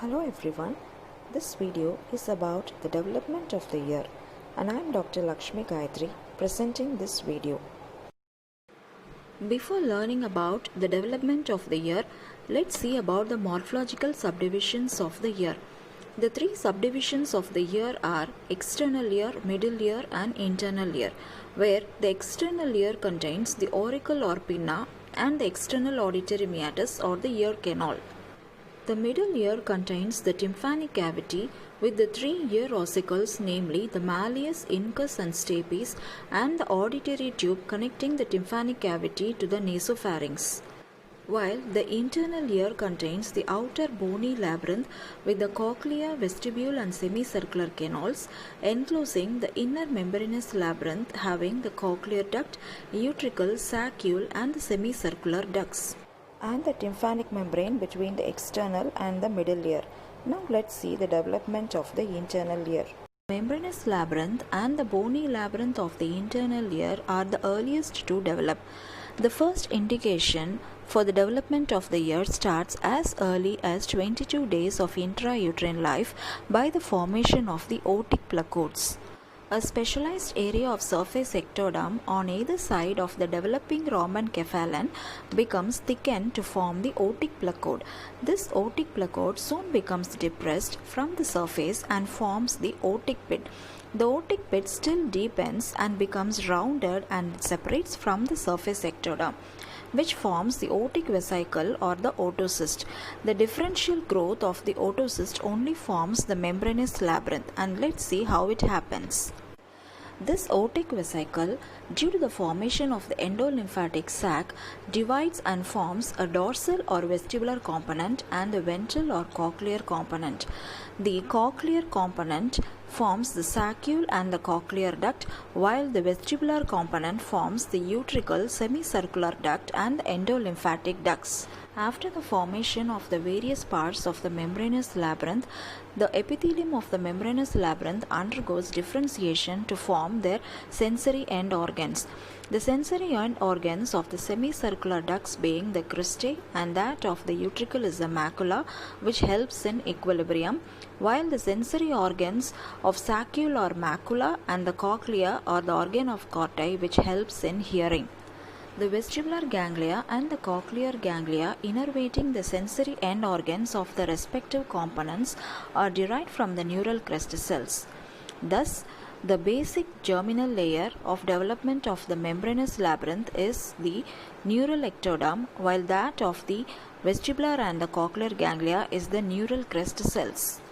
Hello everyone, this video is about the development of the ear and I am Dr. Lakshmi Gayatri presenting this video. Before learning about the development of the ear, let's see about the morphological subdivisions of the ear. The three subdivisions of the ear are external ear, middle ear and internal ear, where the external ear contains the auricle or pinna and the external auditory meatus or the ear canal. The middle ear contains the tympanic cavity with the three ear ossicles, namely the malleus, incus and stapes, and the auditory tube connecting the tympanic cavity to the nasopharynx. While the internal ear contains the outer bony labyrinth with the cochlea, vestibule and semicircular canals, enclosing the inner membranous labyrinth having the cochlear duct, utricle, saccule and the semicircular ducts, and the tympanic membrane between the external and the middle ear. Now let's see the development of the internal ear. Membranous labyrinth and the bony labyrinth of the internal ear are the earliest to develop. The first indication for the development of the ear starts as early as 22 days of intrauterine life by the formation of the otic placodes. A specialized area of surface ectoderm on either side of the developing Roman cephalon becomes thickened to form the otic placode. This otic placode soon becomes depressed from the surface and forms the otic pit. The otic pit still deepens and becomes rounded and separates from the surface ectoderm, which forms the otic vesicle or the otocyst. The differential growth of the otocyst only forms the membranous labyrinth, and let's see how it happens. This otic vesicle, due to the formation of the endolymphatic sac, divides and forms a dorsal or vestibular component and the ventral or cochlear component. The cochlear component forms the saccule and the cochlear duct, while the vestibular component forms the utricle, semicircular duct and the endolymphatic ducts. After the formation of the various parts of the membranous labyrinth, the epithelium of the membranous labyrinth undergoes differentiation to form their sensory end organs. The sensory end organs of the semicircular ducts being the cristae, and that of the utricle is the macula, which helps in equilibrium, while the sensory organs of saccule or macula and the cochlea are the organ of corti, which helps in hearing. The vestibular ganglia and the cochlear ganglia innervating the sensory end organs of the respective components are derived from the neural crest cells. Thus, the basic germinal layer of development of the membranous labyrinth is the neural ectoderm, while that of the vestibular and the cochlear ganglia is the neural crest cells.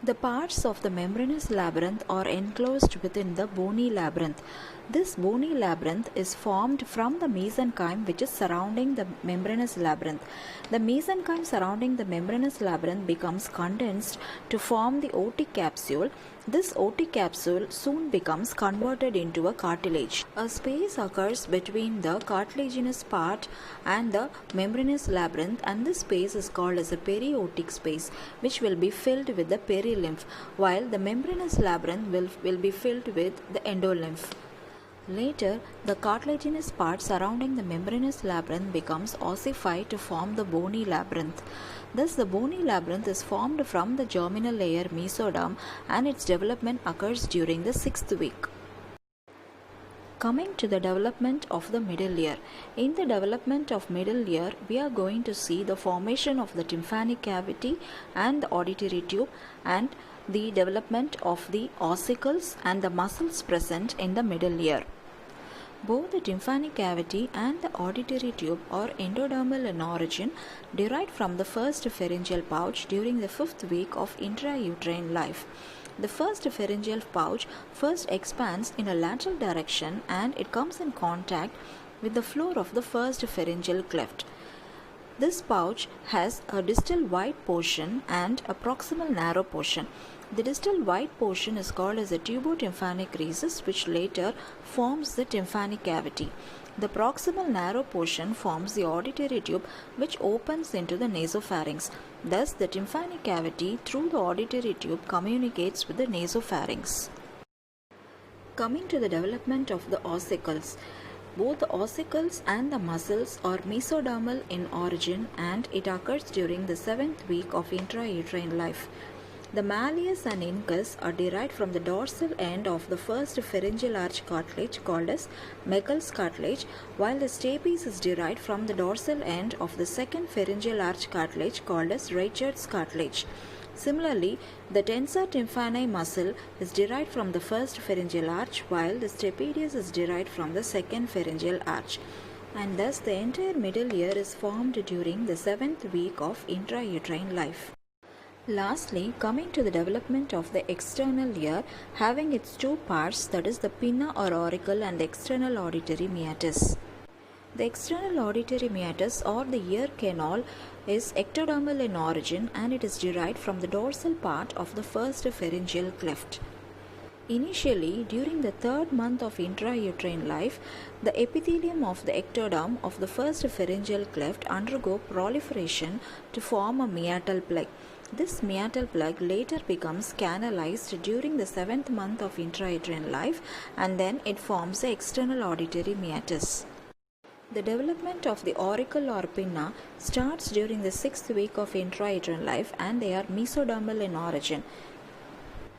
The parts of the membranous labyrinth are enclosed within the bony labyrinth. This bony labyrinth is formed from the mesenchyme which is surrounding the membranous labyrinth. The mesenchyme surrounding the membranous labyrinth becomes condensed to form the otic capsule. This otic capsule soon becomes converted into a cartilage. A space occurs between the cartilaginous part and the membranous labyrinth, and this space is called as a periotic space, which will be filled with the perilymph, while the membranous labyrinth will be filled with the endolymph. Later, the cartilaginous part surrounding the membranous labyrinth becomes ossified to form the bony labyrinth. Thus, the bony labyrinth is formed from the germinal layer mesoderm, and its development occurs during the 6th week. Coming to the development of the middle ear. In the development of middle ear, we are going to see the formation of the tympanic cavity and the auditory tube, and the development of the ossicles and the muscles present in the middle ear. Both the tympanic cavity and the auditory tube are endodermal in origin, derived from the first pharyngeal pouch during the 5th week of intrauterine life. The first pharyngeal pouch first expands in a lateral direction and it comes in contact with the floor of the first pharyngeal cleft. This pouch has a distal wide portion and a proximal narrow portion. The distal wide portion is called as a tubotympanic recess, which later forms the tympanic cavity. The proximal narrow portion forms the auditory tube, which opens into the nasopharynx. Thus, the tympanic cavity through the auditory tube communicates with the nasopharynx. Coming to the development of the ossicles. Both the ossicles and the muscles are mesodermal in origin, and it occurs during the 7th week of intrauterine life. The malleus and incus are derived from the dorsal end of the first pharyngeal arch cartilage called as Meckel's cartilage, while the stapes is derived from the dorsal end of the second pharyngeal arch cartilage called as Reichert's cartilage. Similarly, the tensor tympani muscle is derived from the first pharyngeal arch, while the stapedius is derived from the second pharyngeal arch. And thus the entire middle ear is formed during the 7th week of intrauterine life. Lastly, coming to the development of the external ear, having its two parts, that is the pinna or auricle and the external auditory meatus. The external auditory meatus or the ear canal is ectodermal in origin, and it is derived from the dorsal part of the first pharyngeal cleft. Initially, during the 3rd month of intrauterine life, the epithelium of the ectoderm of the first pharyngeal cleft undergo proliferation to form a meatal plug. This meatal plug later becomes canalized during the 7th month of intrauterine life, and then it forms the external auditory meatus. The development of the auricle or pinna starts during the 6th week of intrauterine life, and they are mesodermal in origin.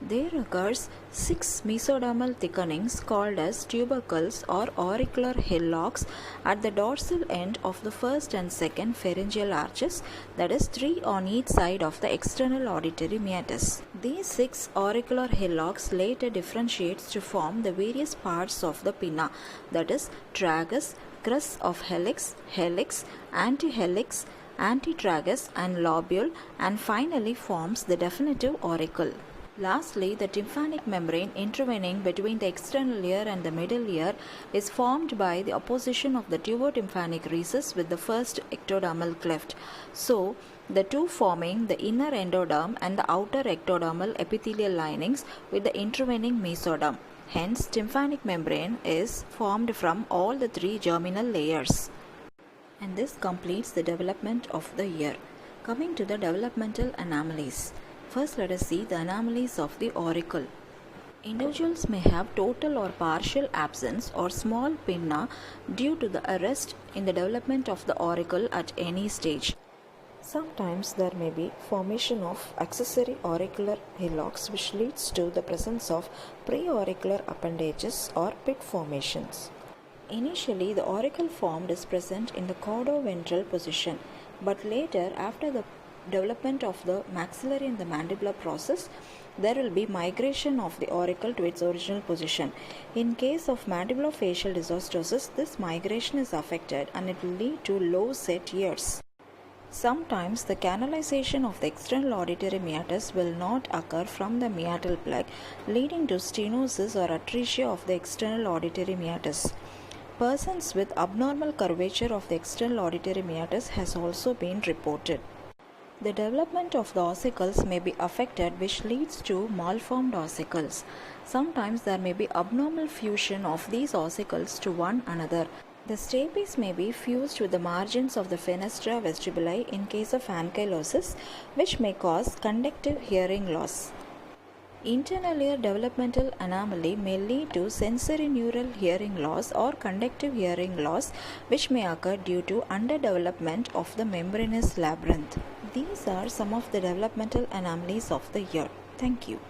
There occurs 6 mesodermal thickenings called as tubercles or auricular hillocks at the dorsal end of the first and second pharyngeal arches, that is 3 on each side of the external auditory meatus. These 6 auricular hillocks later differentiates to form the various parts of the pinna, that is tragus, crus of helix, helix, antihelix, antitragus and lobule, and finally forms the definitive auricle. Lastly, the tympanic membrane intervening between the external ear and the middle ear is formed by the opposition of the tubotympanic recess with the first ectodermal cleft. So, the two forming the inner endoderm and the outer ectodermal epithelial linings with the intervening mesoderm. Hence, tympanic membrane is formed from all the 3 germinal layers. And this completes the development of the ear. Coming to the developmental anomalies. First, let us see the anomalies of the auricle. Individuals may have total or partial absence or small pinna due to the arrest in the development of the auricle at any stage. Sometimes there may be formation of accessory auricular hillocks, which leads to the presence of preauricular appendages or pit formations. Initially, the auricle formed is present in the caudoventral position, but later, after the development of the maxillary and the mandibular process, there will be migration of the auricle to its original position. In case of mandibulofacial dysostosis, this migration is affected and it will lead to low set ears. Sometimes the canalization of the external auditory meatus will not occur from the meatal plug, leading to stenosis or atresia of the external auditory meatus. Persons with abnormal curvature of the external auditory meatus has also been reported. The development of the ossicles may be affected, which leads to malformed ossicles. Sometimes there may be abnormal fusion of these ossicles to one another. The stapes may be fused with the margins of the fenestra vestibuli in case of ankylosis, which may cause conductive hearing loss. Internal ear developmental anomaly may lead to sensorineural hearing loss or conductive hearing loss, which may occur due to underdevelopment of the membranous labyrinth. These are some of the developmental anomalies of the ear. Thank you.